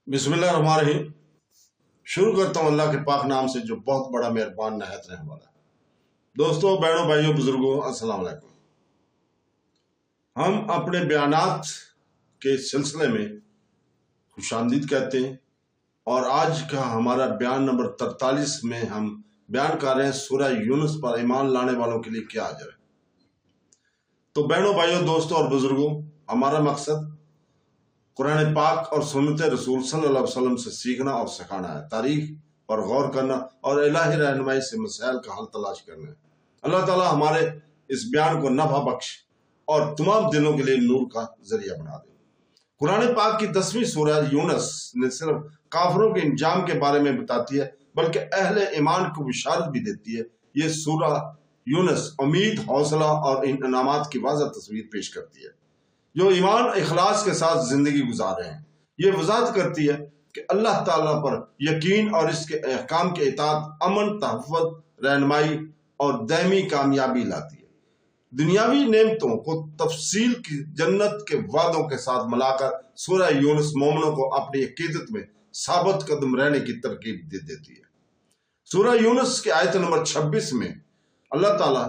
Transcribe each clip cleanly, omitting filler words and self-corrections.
बिस्मिल्लाहिर्रहमानिर्रहीम। शुरू करता हूँ अल्लाह के पाक नाम से जो बहुत बड़ा मेहरबान नहायत रहने वाला है। दोस्तों, बहनों, भाइयों, बुजुर्गों, अस्सलाम वालेकुम। हम अपने बयानात के सिलसिले में खुशामदीद कहते हैं और आज का हमारा बयान नंबर 43 में हम बयान कर रहे हैं सूरह यूनुस पर ईमान लाने वालों के लिए क्या अजर है। तो बहनों, भाइयों, दोस्तों और बुजुर्गों, हमारा मकसद कुरान पाक और सुन्नत रसूल सल्लल्लाहु अलैहि वसल्लम से सीखना और सिखाना है, तारीख पर गौर करना और इलाही रहनुमाई से मसाइल का हल तलाश करना है। अल्लाह ताला हमारे इस बयान को नफा बख्श और तमाम दिलों के लिए नूर का जरिया बना दे। कुरान पाक की 10वीं सूरह यूनुस ने सिर्फ काफरों के इंजाम के बारे में बताती है बल्कि अहले ईमान को बिशारत भी देती है। ये सूरह यूनुस उम्मीद, हौसला और इन इनामात की वाज़ह तस्वीर पेश करती है जो ईमान इखलास के साथ जिंदगी गुजार रहे हैं। ये वजाहत करती है कि अल्लाह ताला पर यकीन और इसके अहकाम के इताअत अमन, तहफ़्फ़ुज़, रहनुमाई और दायमी कामयाबी लाती है। दुनियावी नेमतों को तफसील की जन्नत के वादों के साथ मिलाकर सूरह यूनुस मोमिनों को अपनी अकीदत में साबित कदम रहने की तरकीब दे देती है। सूरह यूनुस की आयत नंबर 26 में अल्लाह ताला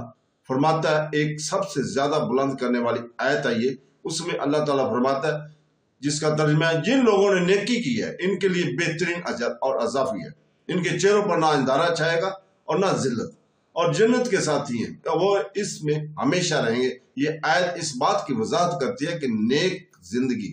फरमाता है, एक सबसे ज्यादा बुलंद करने वाली आयत है ये। उसमें अल्लाह ताला फरमाता है, जिसका तर्जुमा है, जिन लोगों ने नेकी की है इनके लिए बेहतरीन अजर और अजाफी है। इनके चेहरों पर ना अंधारा छाएगा और ना जिल्लत, और जन्नत के साथी हैं, वो इसमें हमेशा रहेंगे। ये आयत इस बात की वजाहत करती है कि नेक जिंदगी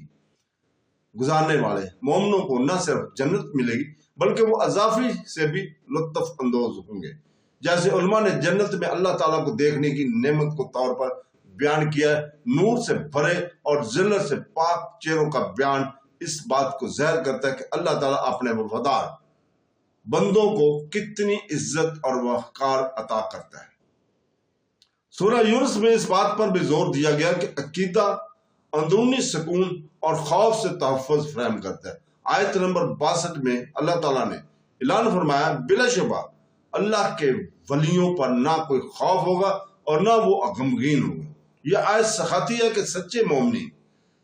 गुजारने वाले मोमिनों को न सिर्फ जन्नत मिलेगी बल्कि वो अजाफी से भी लुत्फ अंदोज होंगे। जैसे उलमा ने जन्नत में अल्लाह ताला को देखने की नेमत को तौर पर बयान किया है, नूर से भरे और जिल्लत से पाक चेहरों का बयान इस बात को ज़ाहिर करता है कि अल्लाह ताला अपने वफादार बंदों को कितनी इज्जत और वक़ार अता करता है। सूरह यूनुस में इस बात पर भी जोर दिया गया कि अकीदा अंदरूनी सुकून और खौफ से तहफ़्फ़ुज़ फराहम करता है। आयत नंबर 62 में अल्लाह ताला ने ऐलान फरमाया, बिलाशुबा अल्लाह के वलियों पर ना कोई खौफ होगा और ना वो गमगीन होगा। यह आयत सिखाती है कि सच्चे मोमिन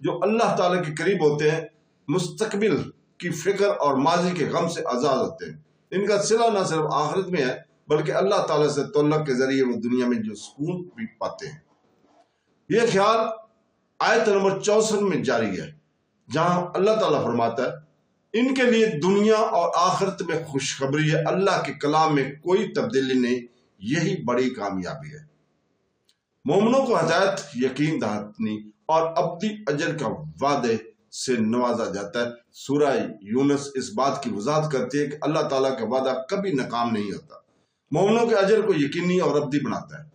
जो अल्लाह ताला के करीब होते हैं मुस्तकबिल की फिक्र और माजी के गम से आज़ाद होते हैं। इनका सिला न सिर्फ आखिरत में है बल्कि अल्लाह ताला से तल्लुक़ के जरिए वो दुनिया में जो सुकून भी पाते हैं। यह ख्याल आयत नंबर 64 में जारी है, जहां अल्लाह ताला फरमाता है, इनके लिए दुनिया और आखिरत में खुशखबरी है, अल्लाह के कलाम में कोई तब्दीली नहीं, यही बड़ी कामयाबी है। मोमिनों को हदायत, यकीन दहानी और अब्दी अजर का वादे से नवाजा जाता है। सूरह यूनुस इस बात की वजाहत करती है कि अल्लाह ताला का वादा कभी नाकाम नहीं होता, मोमिनों के अजर को यकीनी और अब्दी बनाता है।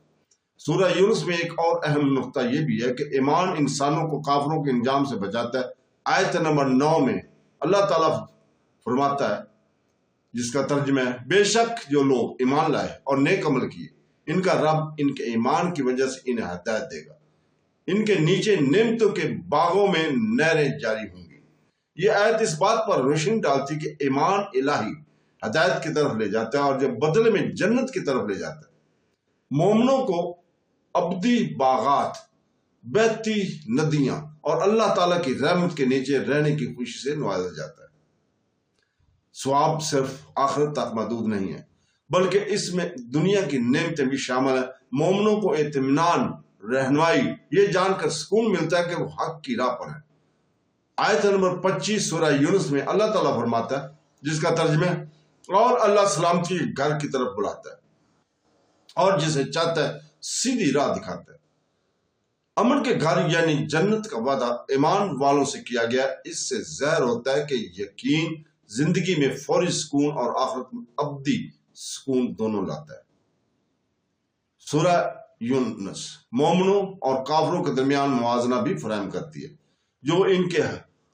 सूरह यूनुस में एक और अहम नुक्ता यह भी है कि ईमान इंसानों को काफिरों के इंजाम से बचाता है। आयत नंबर 9 में अल्लाह ताला फरमाता है, जिसका तर्जुमा है, बेशक जो लोग ईमान लाए और नेक अमल किए इनका रब इनके ईमान की वजह से इन्हें हदायत देगा, इनके नीचे नेमतों के बागों में नहरें जारी होंगी। ये आयत इस बात पर रोशनी डालती कि ईमान इलाही हदायत की तरफ ले जाता है और जब बदले में जन्नत की तरफ ले जाता है। मोमिनों को अब्दी बागात, बहती नदियां और अल्लाह ताला की रहमत के नीचे रहने की खुशी से नवाजा जाता है। स्वाब सिर्फ आखिरत तक महदूद नहीं है बल्कि इसमें दुनिया की नेमतें भी शामिल है। मोमिनों को इत्मीनान, रहनुमाई, ये जानकर सुकून मिलता है कि वो हक की राह पर है। आयत नंबर 25 सूरह यूनुस में अल्लाह ताला फरमाता है, जिसका तर्जुमा है, और अल्लाह सलामती के घर की तरफ बुलाता है और जिसे चाहता है सीधी राह दिखाता है। अमन के घर यानी जन्नत का वादा ईमान वालों से किया गया। इससे ज़ाहिर होता है कि यकीन जिंदगी में फौरी सुकून और आखिरत में अब्दी सुकून दोनों लाता है। सूरह यूनुस मोमिनों और काफिरों के दरमियान मुआजना भी फराहम करती है, जो इनके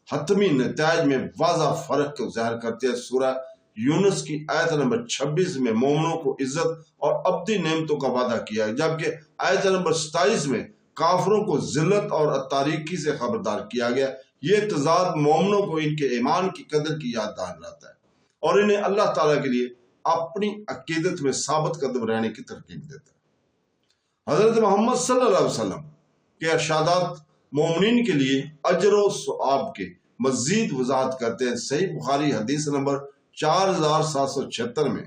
हतमी नताइज में वाज़ा फर्क को ज़ाहिर करती है। सूरह यूनुस की आयत नंबर 26 में मोमिनों को इज्जत और अब्दी नेमतों का वादा किया है, जबकि आयत नंबर 27 में काफिरों को जिल्लत और तारीकी से खबरदार किया गया। ये तजाद मोमिनों को इनके ईमान की कदर की याद दिलाता है और इन्हें अल्लाह ताला के लिए अपनी अकीदत में साबित कदम रहने की तरकीब देता है। हजरत मोहम्मद सल्लल्लाहु अलैहि वसल्लम के इरशादात मोमिनीन के लिए अजर व सवाब के مزید وضاحت کرتے ہیں۔ صحیح بخاری حدیث نمبر 4776 میں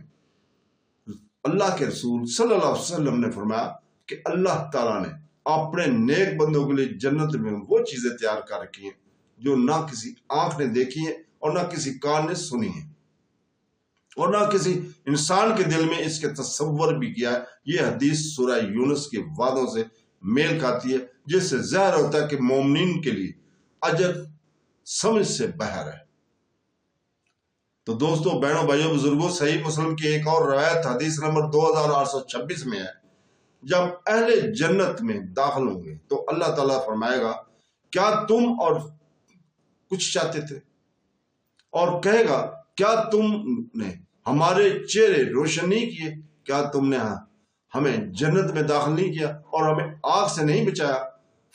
اللہ کے رسول صلی اللہ علیہ وسلم نے فرمایا کہ اللہ تعالیٰ نے اپنے نیک بندوں کے لیے جنت میں وہ چیزیں تیار کر رکھی ہیں جو نہ کسی آنکھ نے دیکھی ہیں اور نہ کسی کان نے سنی ہیں اور نہ کسی انسان کے دل میں اس کے تصور بھی کیا ہے۔ یہ حدیث سورہ یونس کے وعدوں سے میل کھاتی ہے، جس سے ظاہر ہوتا ہے کہ مومنین کے لیے اجر سمجھ سے باہر ہے۔ تو دوستو، بہنوں، بھائیوں، بزرگوں، صحیح مسلم کی ایک اور روایت حدیث نمبر 2826 میں ہے، جب اہل جنت میں داخل ہوں گے تو اللہ تعالیٰ فرمائے گا کیا تم اور کچھ چاہتے تھے، اور کہے گا کیا تم نے ہمارے چہرے روشن نہیں کیے، کیا تم نے ہمیں جنت میں داخل نہیں کیا اور ہمیں آگ سے نہیں بچایا؟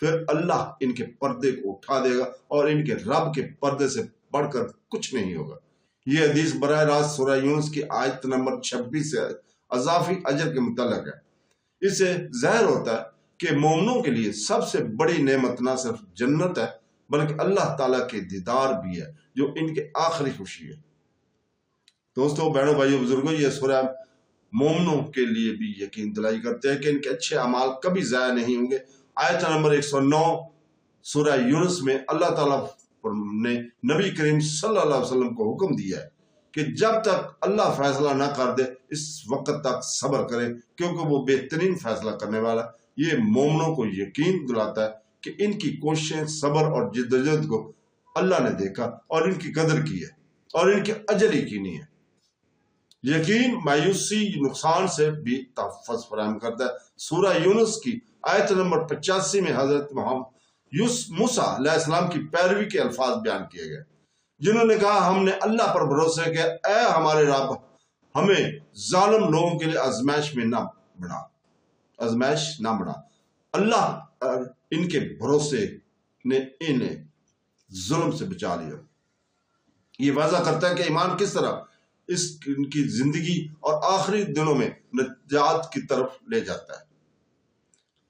پھر اللہ ان کے پردے کو اٹھا دے گا اور ان کے رب کے پردے سے بڑھ کر کچھ نہیں ہوگا۔ یہ حدیث براہ راست سورہ یونس کی آیت نمبر 26 سے اضافی اجر کے متعلق ہے۔ اس سے ظاہر ہوتا ہے کہ مومنوں کے لیے سب سے بڑی نعمت نہ صرف جنت ہے بلکہ اللہ تعالیٰ کے دیدار بھی ہے، جو ان کے آخری خوشی ہے۔ دوستو، بہنوں، بھائیوں، بزرگوں، یہ سورہ مومنوں کے لیے بھی یقین دلائی کرتے ہیں کہ ان کے اچھے اعمال کبھی ضائع نہیں ہوں گے۔ آیت نمبر 109 سورہ یونس میں اللہ تعالیٰ نے نبی کریم صلی اللہ علیہ وسلم کو حکم دیا ہے کہ جب تک اللہ فیصلہ نہ کر دے اس وقت تک صبر کرے، کیونکہ وہ بہترین فیصلہ کرنے والا۔ یہ مومنوں کو یقین دلاتا ہے کہ ان کی کوششیں، صبر اور جدوجہد کو اللہ نے دیکھا اور ان کی قدر کی ہے اور ان کے اجر یقینی ہے۔ یقین مایوسی، نقصان سے بھی تحفظ فراہم کرتا ہے۔ سورہ یونس کی آیت نمبر 85 میں حضرت موسیٰ علیہ السلام کی پیروی کے الفاظ بیان کیے گئے، جنہوں نے کہا ہم نے اللہ پر بھروسہ کیا، اے ہمارے رب ہمیں ظالم لوگوں کے لیے آزمائش نہ بڑھا۔ اللہ ان کے بھروسے نے انہیں ظلم سے بچا لیا۔ یہ واضح کرتا ہے کہ ایمان کس طرح ان کی زندگی اور آخری دنوں میں نجات کی طرف لے جاتا ہے۔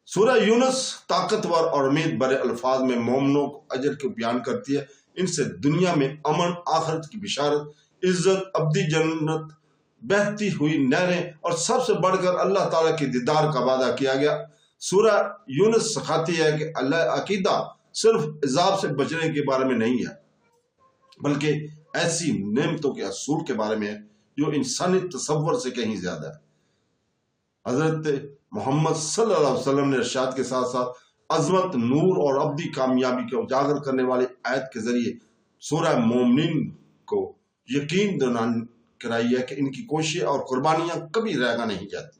سورہ یونس طاقتور اور امید بھرے الفاظ میں مومنوں کو اجر کو بیان کرتی ہے۔ ان سے دنیا میں امن، آخرت کی بشارت، عزت، ابدی جنت، بہتی ہوئی نہریں اور سب سے بڑھ کر اللہ تعالیٰ کے دیدار کا وعدہ کیا گیا۔ سورہ یونس سکھاتی ہے کہ اللہ عقیدہ صرف عذاب سے بچنے کے بارے میں نہیں ہے بلکہ ایسی نعمتوں کے حصول کے بارے میں ہے جو انسانی تصور سے کہیں زیادہ ہے۔ حضرت محمد صلی اللہ علیہ وسلم نے ارشاد کے ساتھ ساتھ عظمت، نور اور ابدی کامیابی کو اجاگر کرنے والی آیت کے ذریعے سورہ مومنین کو یقین کرائی ہے کہ ان کی کوششیں اور قربانیاں کبھی رائگاں نہیں جاتی۔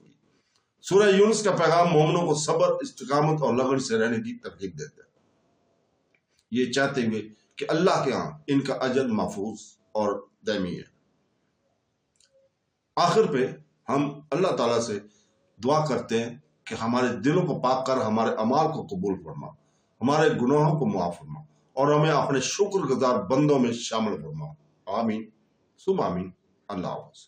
سورہ یونس کا پیغام مومنوں کو صبر، استقامت اور لگن سے رہنے کی ترغیب دیتا ہے، یہ چاہتے ہوئے کہ اللہ کے ہاں ان کا اجر محفوظ اور دائمی ہے۔ آخر پہ ہم اللہ تعالیٰ سے دعا کرتے ہیں کہ ہمارے دلوں کو پاک کر ہمارے اعمال کو قبول فرما، ہمارے گناہوں کو معاف فرما اور ہمیں اپنے شکر گزار بندوں میں شامل فرما۔ آمین ثم آمین۔ اللہ حافظ۔